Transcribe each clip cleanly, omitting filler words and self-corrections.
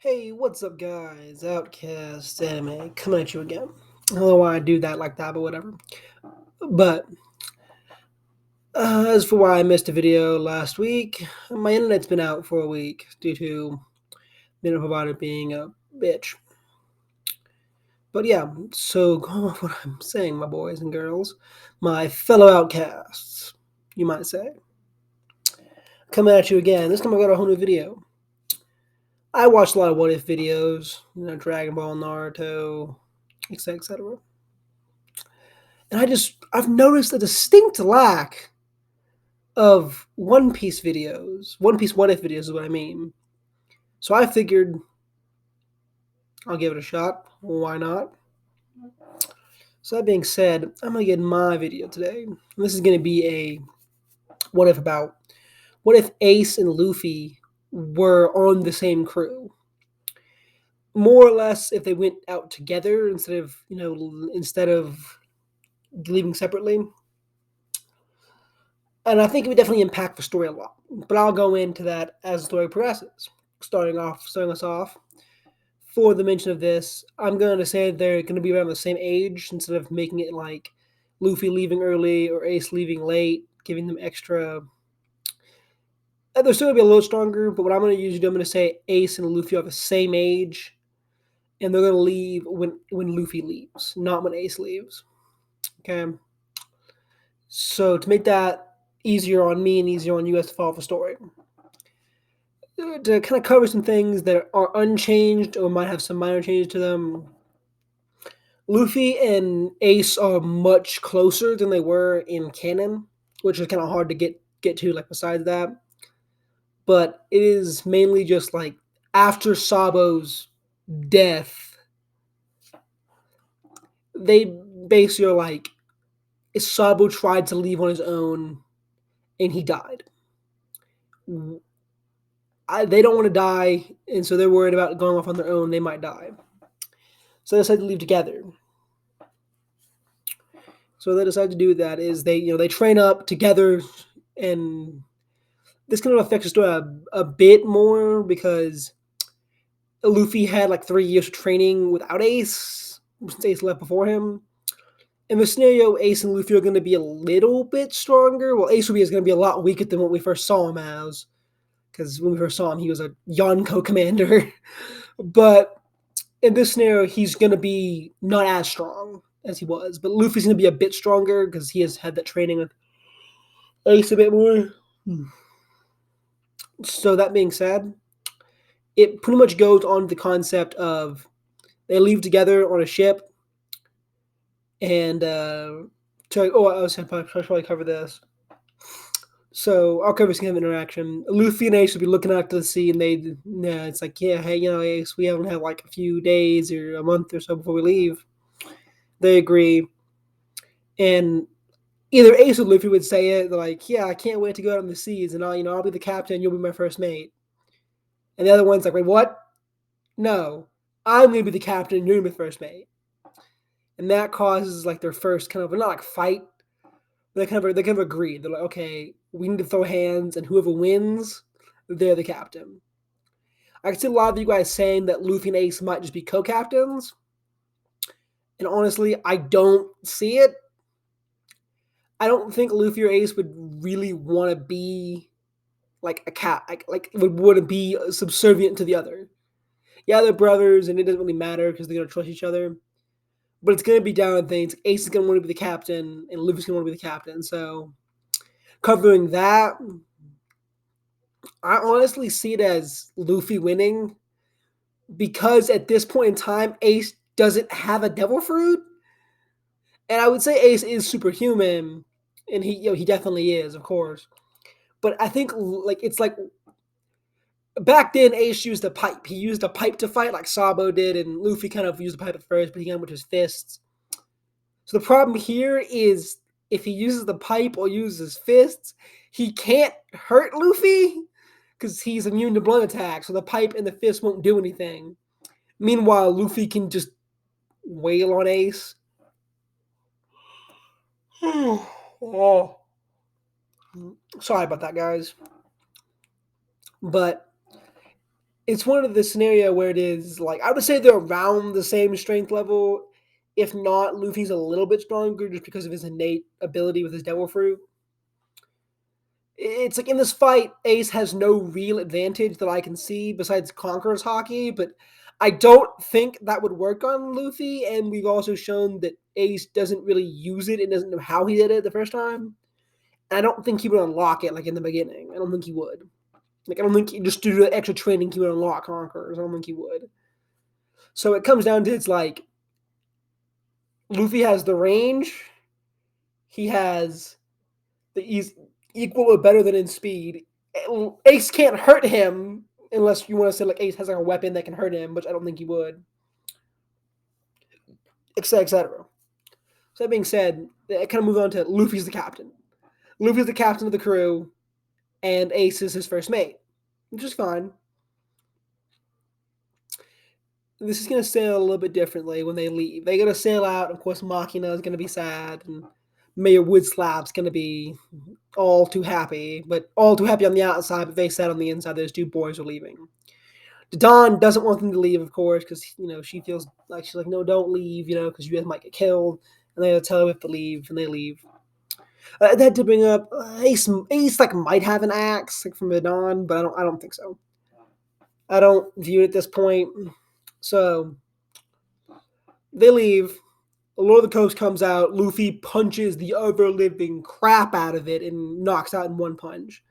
Hey, what's up, guys? Outcasts Anime coming at you again. I don't know why I do that like that, but whatever. But as for why I missed a video last week, my internet's been out for a week due to the internet provider being a bitch. But yeah, so going off what I'm saying, my boys and girls, my fellow outcasts, you might say, coming at you again. This time I got a whole new video. I watched a lot of what if videos, Dragon Ball, Naruto, etc., etc. And I've noticed a distinct lack of One Piece videos. One Piece what if videos is what I mean. So I figured I'll give it a shot. Why not? So that being said, I'm gonna get my video today. And this is gonna be a what if about what if Ace and Luffy were on the same crew? More or less if they went out together instead of leaving separately. And I think it would definitely impact the story a lot. But I'll go into that as the story progresses. Starting us off, for the mention of this, I'm going to say they're going to be around the same age instead of making it like Luffy leaving early or Ace leaving late, giving them extra. They're still going to be a little stronger, but what I'm going to usually do, I'm going to say Ace and Luffy are the same age, and they're going to leave when Luffy leaves, not when Ace leaves. Okay. So to make that easier on me and easier on you guys to follow the story, to kind of cover some things that are unchanged or might have some minor changes to them. Luffy and Ace are much closer than they were in canon, which is kind of hard to get to. Like besides that, but it is mainly just like after Sabo's death, they basically are like Sabo tried to leave on his own and he died. They don't want to die, and so they're worried about going off on their own. They might die, so they decide to leave together. So they decide to do that is they train up together, and this kind of affects the story a bit more because Luffy had like 3 years of training without Ace since Ace left before him. In the scenario, Ace and Luffy are going to be a little bit stronger. Well, Ace is going to be a lot weaker than what we first saw him as, because when we first saw him, he was a Yonko commander. But in this scenario, he's going to be not as strong as he was. But Luffy's going to be a bit stronger because he has had that training with Ace a bit more. So that being said, it pretty much goes on the concept of they leave together on a ship, and I was probably cover this. So I'll cover some kind of interaction. Luffy and Ace will be looking out to the sea, and it's like, yeah, hey, Ace, we haven't had like a few days or a month or so before we leave. They agree, and either Ace or Luffy would say it. They're like, yeah, I can't wait to go out on the seas, and I'll be the captain, you'll be my first mate. And the other one's like, wait, what? No, I'm gonna be the captain, you're gonna be the first mate. And that causes like their first kind of not like fight. They kind of agree. They're like, okay, we need to throw hands, and whoever wins, they're the captain. I can see a lot of you guys saying that Luffy and Ace might just be co-captains, and honestly, I don't see it. I don't think Luffy or Ace would really want to be like a cat, like would want to be subservient to the other. Yeah, they're brothers, and it doesn't really matter because they're gonna trust each other. But it's gonna be down to things. Ace is gonna want to be the captain, and Luffy's gonna want to be the captain. So covering that, I honestly see it as Luffy winning because at this point in time, Ace doesn't have a devil fruit, and I would say Ace is superhuman, and he definitely is, of course. But I think like it's like back then, Ace used a pipe. He used a pipe to fight, like Sabo did, and Luffy kind of used the pipe at first, but he got with his fists. So the problem here is if he uses the pipe or uses his fists, he can't hurt Luffy because he's immune to blunt attacks. So the pipe and the fist won't do anything. Meanwhile, Luffy can just wail on Ace. Oh, sorry about that, guys. But It's one of the scenario where it is like I would say they're around the same strength level. If not, Luffy's a little bit stronger just because of his innate ability with his devil fruit. It's like in this fight, Ace has no real advantage that I can see besides Conqueror's hockey, but I don't think that would work on Luffy. And we've also shown that Ace doesn't really use it and doesn't know how he did it the first time. And I don't think he would unlock it like in the beginning. I don't think he would. Like I don't think just due to extra training he would unlock Conquerors. I don't think he would. So it comes down to it's like Luffy has the range. He has he's equal or better than in speed. Ace can't hurt him unless you want to say like Ace has like a weapon that can hurt him, which I don't think he would, etc. etc. So that being said, it kind of move on to Luffy's the captain. Luffy's the captain of the crew, and Ace is his first mate, which is fine. This is going to sail a little bit differently when they leave. They're going to sail out. Of course, Machina is going to be sad, and Mayor Woodslap's going to be all too happy, but all too happy on the outside, but very sad on the inside. Those two boys are leaving. Dawn doesn't want them to leave, of course, because she feels like she's like, no, don't leave, because you guys might get killed, and they tell her we have to leave, and they leave. They had to bring up Ace. Ace like might have an axe like from the Dawn, but I don't think so. I don't view it at this point. So they leave. The Lord of the Coast comes out. Luffy punches the ever living crap out of it and knocks out in one punch.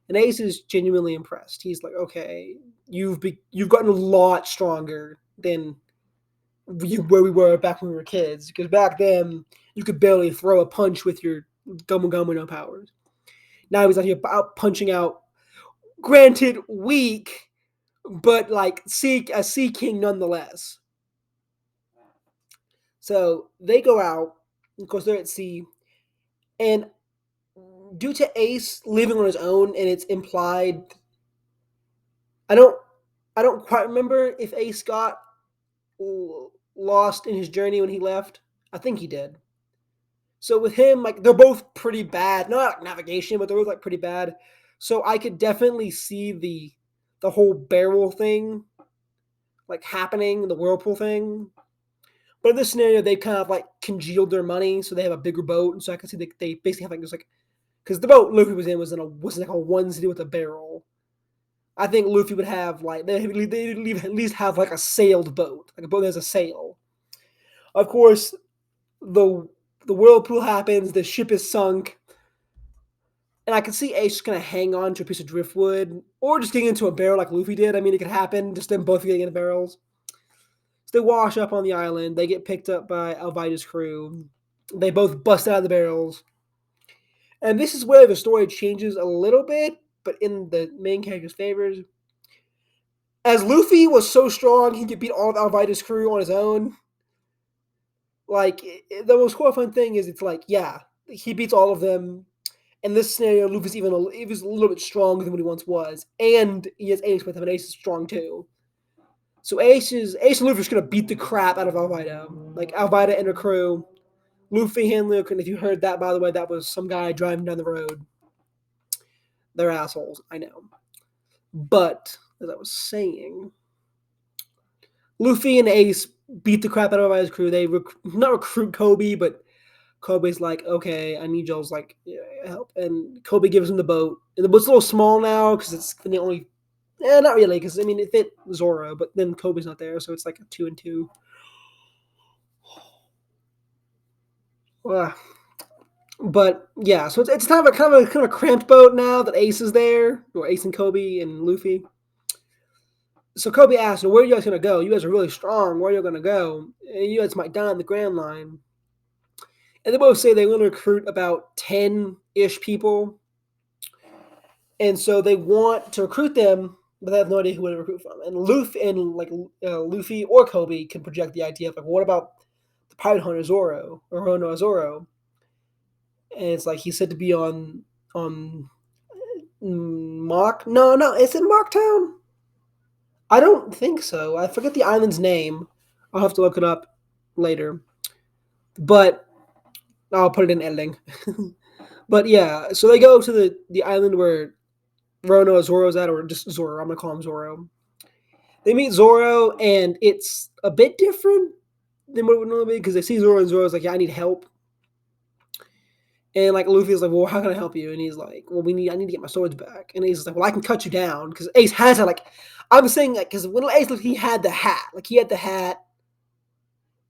And Ace is genuinely impressed. He's like, okay, you've gotten a lot stronger than where we were back when we were kids. Because back then, you could barely throw a punch with your Gomu powers. Now he's out here out punching out, granted, weak, but like a Sea King nonetheless. So they go out. Of course, they're at sea. And due to Ace living on his own, and it's implied, I don't, I don't quite remember if Ace got lost in his journey when he left. I think he did. So with him, like they're both pretty bad. Not like navigation, but they're both like pretty bad. So I could definitely see the whole barrel thing like happening, the whirlpool thing. But in this scenario, they kind of like congealed their money, so they have a bigger boat, and so I can see they basically have like just like because the boat Luffy was in was like a onesie with a barrel. I think Luffy would have like they at least have like a sailed boat, like a boat that has a sail. Of course, the the whirlpool happens, the ship is sunk, and I can see Ace just gonna hang on to a piece of driftwood or just getting into a barrel like Luffy did. I mean, it could happen, just them both getting into barrels. So they wash up on the island. They get picked up by Alvida's crew. They both bust out of the barrels. And this is where the story changes a little bit, but in the main character's favors. As Luffy was so strong, he could beat all of Alvida's crew on his own. Like, the most horrifying thing is it's like, yeah, he beats all of them. In this scenario, Luffy's he was a little bit stronger than what he once was. And he has Ace with him, and Ace is strong too. So Ace and Luffy are just gonna beat the crap out of Alvida. Like Alvida and her crew. Luffy and Luke, and if you heard that, by the way, that was some guy driving down the road. They're assholes, I know. But as I was saying, Luffy and Ace beat the crap out of Alvida's crew. They not recruit Kobe, but Kobe's like, okay, I need y'all's like help, and Kobe gives him the boat. And the boat's a little small now because it's the only. Not really, because I mean it fit Zoro, but then Kobe's not there, so it's like a 2-2. But yeah, so it's kind of a cramped boat now that Ace is there, or Ace and Kobe and Luffy. So Kobe asks, "Where are you guys gonna go? You guys are really strong. Where are you gonna go? And you guys might die on the Grand Line." And they both say they want to recruit about 10-ish people, and so they want to recruit them, but they have no idea who to recruit from. And Luffy or Kobe can project the idea of like, what about the pirate hunter Zoro or Rono Zoro? And it's like he's said to be on Mock. No, is it Mocktown? I don't think so. I forget the island's name. I'll have to look it up later. But I'll put it in editing. But yeah, so they go to the island where Rono Zoro's at, or just Zoro. I'm gonna call him Zoro. They meet Zoro, and it's a bit different than what it would normally be because they see Zoro, and Zoro's like, "Yeah, I need help." And like Luffy's like, "Well, how can I help you?" And he's like, "Well, I need to get my swords back." And Ace is like, "Well, I can cut you down because Ace has it." Like, I'm saying like because when Ace he had the hat, like he had the hat,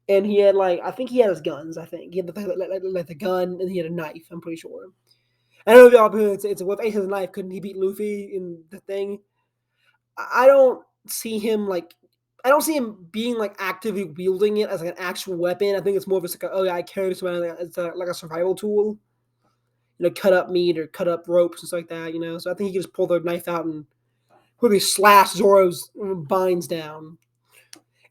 and he had like I think he had his guns. I think he had the gun, and he had a knife. I'm pretty sure. I don't know if y'all it's with Ace has a knife. Couldn't he beat Luffy in the thing? I don't see him like. I don't see him being like actively wielding it as like an actual weapon. I think it's more of just like, oh yeah, I carry this around. It's like a survival tool. Cut up meat or cut up ropes and stuff like that. So I think he can just pull the knife out and quickly slash Zoro's binds down.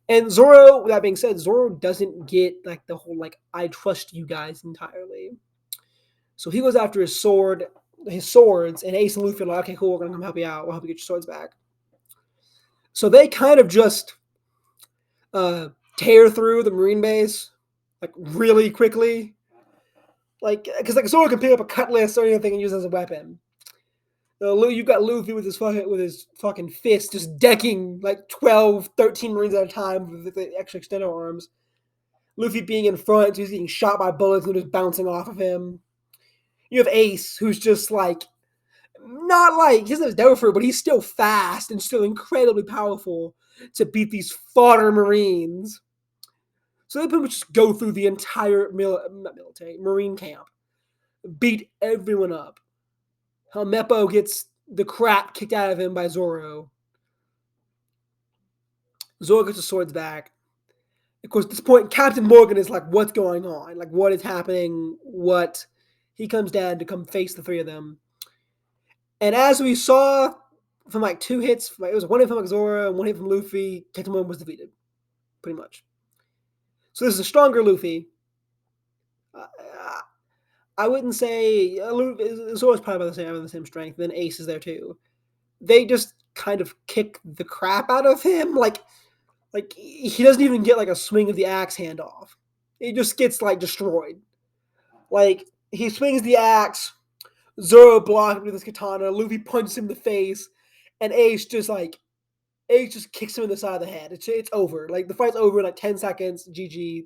And Zoro, with that being said, Zoro doesn't get like the whole like I trust you guys entirely. So he goes after his swords, and Ace and Luffy are like, okay, cool, we're gonna come help you out. We'll help you get your swords back. So they kind of just uh, tear through the Marine base like really quickly, like because like Zoro can pick up a cutlass or anything and use it as a weapon. You've got Luffy with his fucking fist just decking like 12, 13 Marines at a time with the extra extendo arms. Luffy being in front, he's getting shot by bullets and just bouncing off of him. You have Ace, who's just like not like he doesn't have but he's still fast and still incredibly powerful to beat these fodder Marines. So they pretty much just go through the entire military Marine camp, beat everyone up. Helmeppo gets the crap kicked out of him by Zoro. Zoro gets the swords back. Of course, at this point, Captain Morgan is like, what's going on? Like, what is happening? What? He comes down to come face the three of them. And as we saw from like two hits, it was one hit from like Zoro and one hit from Luffy, Captain Morgan was defeated. Pretty much. So this is a stronger Luffy. I wouldn't say Zoro's probably about the same strength. Then Ace is there too. They just kind of kick the crap out of him. Like he doesn't even get like a swing of the axe hand off. He just gets like destroyed. Like he swings the axe, Zoro blocks him with his katana, Luffy punches him in the face, and Ace just kicks him in the side of the head. It's over. Like the fight's over in like 10 seconds. GG.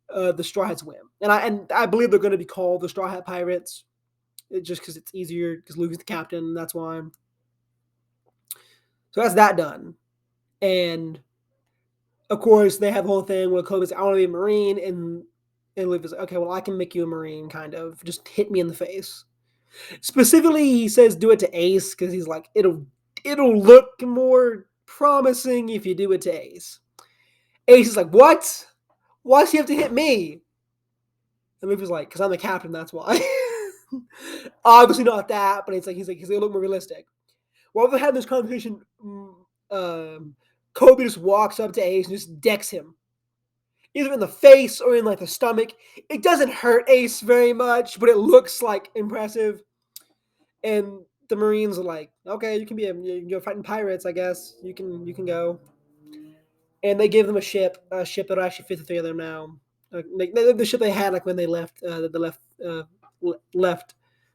The Straw Hats win, and I believe they're going to be called the Straw Hat Pirates, just because it's easier because Luffy's the captain. That's why. So that's that done, and of course they have the whole thing where Kobe's I want to be a Marine, and Luffy's like, okay, well I can make you a Marine, kind of. Just hit me in the face. Specifically, he says do it to Ace because he's like it'll look more promising if you do it to Ace. Ace is like, what? Why does he have to hit me? And Luffy's like, because I'm the captain, that's why. Obviously not that, but he's gonna look more realistic. While they're having this conversation, Kobe just walks up to Ace and just decks him. Either in the face or in like the stomach. It doesn't hurt Ace very much, but it looks like impressive. And the Marines are like, okay, you can be you're fighting pirates, I guess. You can go. And they give them a ship that actually fits the three of them now. The ship they had like when they left, left.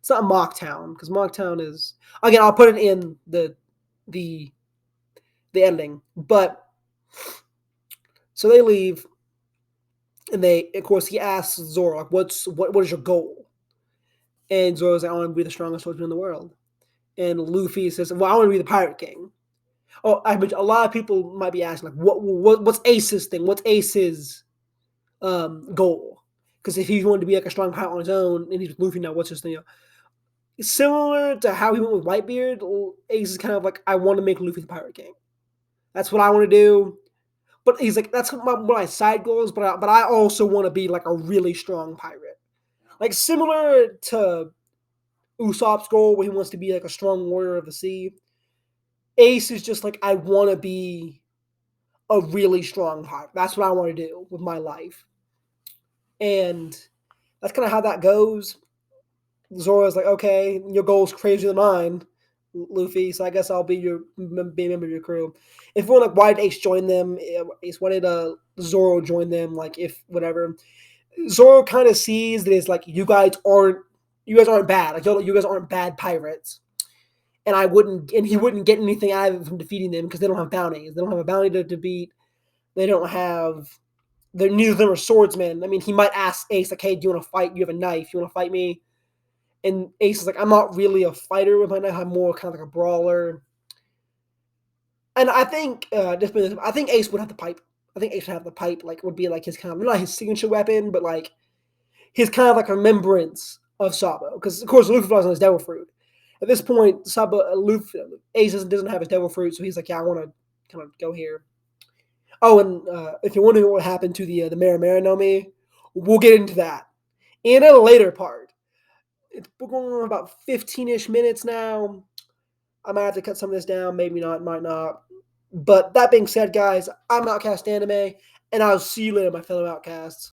It's not Mocktown because Mocktown is again. I'll put it in the ending, but so they leave, and of course he asks Zoro like, what is your goal? And Zoro's like, I want to be the strongest swordsman in the world. And Luffy says, well, I want to be the pirate king. Oh, I mean, a lot of people might be asking like, what's Ace's thing? What's Ace's goal? Because if he wanted to be like a strong pirate on his own, and he's with Luffy now, what's his thing? Similar to how he went with Whitebeard, Ace is kind of like, I want to make Luffy the pirate king. That's what I want to do. But he's like, that's my side goals. But I also want to be like a really strong pirate, like similar to Usopp's goal, where he wants to be like a strong warrior of the sea. Ace is just like, I want to be a really strong pirate. That's what I want to do with my life. And that's kind of how that goes. Zoro's like, okay, your goal's crazier than mine, Luffy, so I guess I'll be a member of your crew. If we're like, why did Ace join them? Ace, why did Zoro join them? Like, if whatever. Zoro kind of sees that it's like, you guys aren't bad. Like, you guys aren't bad pirates. and he wouldn't get anything out of it from defeating them because they don't have bounties. They don't have a bounty to beat. They don't have. They're neither of them are swordsmen. I mean, he might ask Ace like, "Hey, do you want to fight? You have a knife. You want to fight me?" And Ace is like, "I'm not really a fighter with my knife. I'm more kind of like a brawler." And I think I think Ace would have the pipe. I think Ace would have the pipe. Like would be like his kind of not his signature weapon, but like his kind of like remembrance of Sabo. Because of course Luffy flies on his devil fruit. At this point, Luffy Ace doesn't have his devil fruit, so he's like, "Yeah, I want to kind of go here." Oh, and if you're wondering what happened to the Marimara no Mi, we'll get into that in a later part. We're going on about 15-ish minutes now. I might have to cut some of this down, maybe not, might not. But that being said, guys, I'm Outcast Anime, and I'll see you later, my fellow Outcasts.